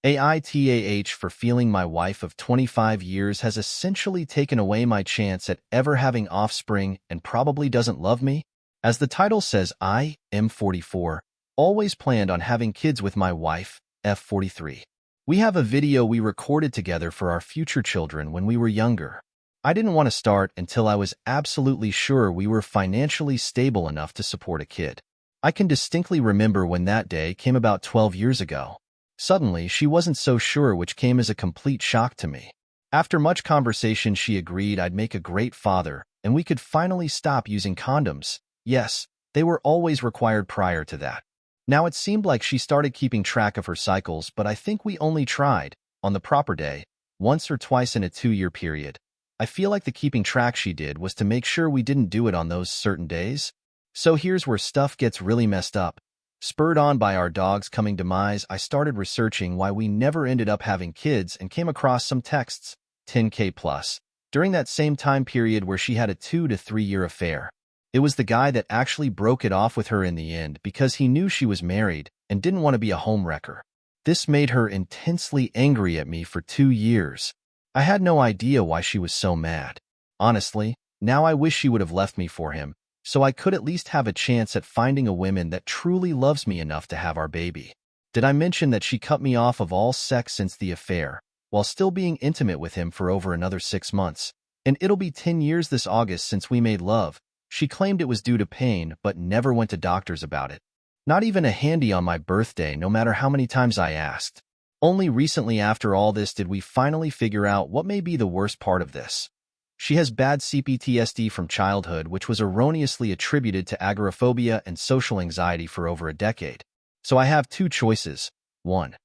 AITAH for feeling my wife of 25 years has essentially taken away my chance at ever having offspring and probably doesn't love me. As the title says, I am 44, always planned on having kids with my wife, F43. We have a video we recorded together for our future children when we were younger. I didn't want to start until I was absolutely sure we were financially stable enough to support a kid. I can distinctly remember when that day came about 12 years ago. Suddenly, she wasn't so sure, which came as a complete shock to me. After much conversation, she agreed I'd make a great father, and we could finally stop using condoms. Yes, they were always required prior to that. Now it seemed like she started keeping track of her cycles, but I think we only tried, on the proper day, once or twice in a 2-year period. I feel like the keeping track she did was to make sure we didn't do it on those certain days. So here's where stuff gets really messed up. Spurred on by our dog's coming demise, I started researching why we never ended up having kids and came across some texts, 10K plus, during that same time period where she had a 2 to 3 year affair. It was the guy that actually broke it off with her in the end because he knew she was married and didn't want to be a homewrecker. This made her intensely angry at me for 2 years. I had no idea why she was so mad. Honestly, now I wish she would have left me for him, so I could at least have a chance at finding a woman that truly loves me enough to have our baby. Did I mention that she cut me off of all sex since the affair, while still being intimate with him for over another 6 months? And it'll be 10 years this August since we made love. She claimed it was due to pain, but never went to doctors about it. Not even a handy on my birthday, no matter how many times I asked. Only recently after all this did we finally figure out what may be the worst part of this. She has bad CPTSD from childhood, which was erroneously attributed to agoraphobia and social anxiety for over a decade. So I have 2 choices. 1.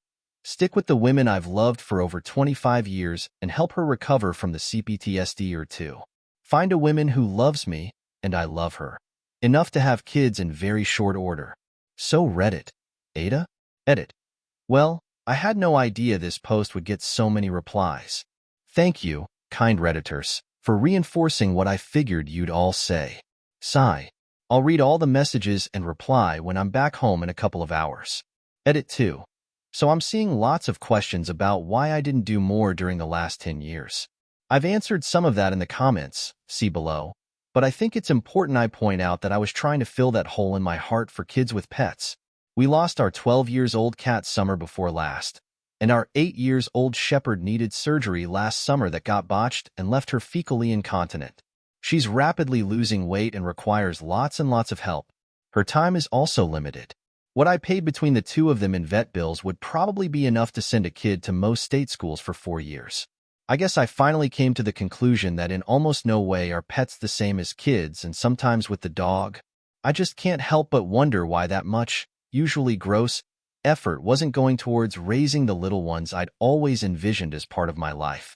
Stick with the women I've loved for over 25 years and help her recover from the CPTSD, or 2. Find a woman who loves me, and I love her. Enough to have kids in very short order. So Reddit. AITA? Edit. Well, I had no idea this post would get so many replies. Thank you, kind Redditors, for reinforcing what I figured you'd all say. Sigh. I'll read all the messages and reply when I'm back home in a couple of hours. Edit 2. So I'm seeing lots of questions about why I didn't do more during the last 10 years. I've answered some of that in the comments, see below, but I think it's important I point out that I was trying to fill that hole in my heart for kids with pets. We lost our 12-year-old cat summer before last, and our 8-year-old shepherd needed surgery last summer that got botched and left her fecally incontinent. She's rapidly losing weight and requires lots and lots of help. Her time is also limited. What I paid between the 2 of them in vet bills would probably be enough to send a kid to most state schools for 4 years. I guess I finally came to the conclusion that in almost no way are pets the same as kids, and sometimes with the dog, I just can't help but wonder why that much, usually gross, effort wasn't going towards raising the little ones I'd always envisioned as part of my life.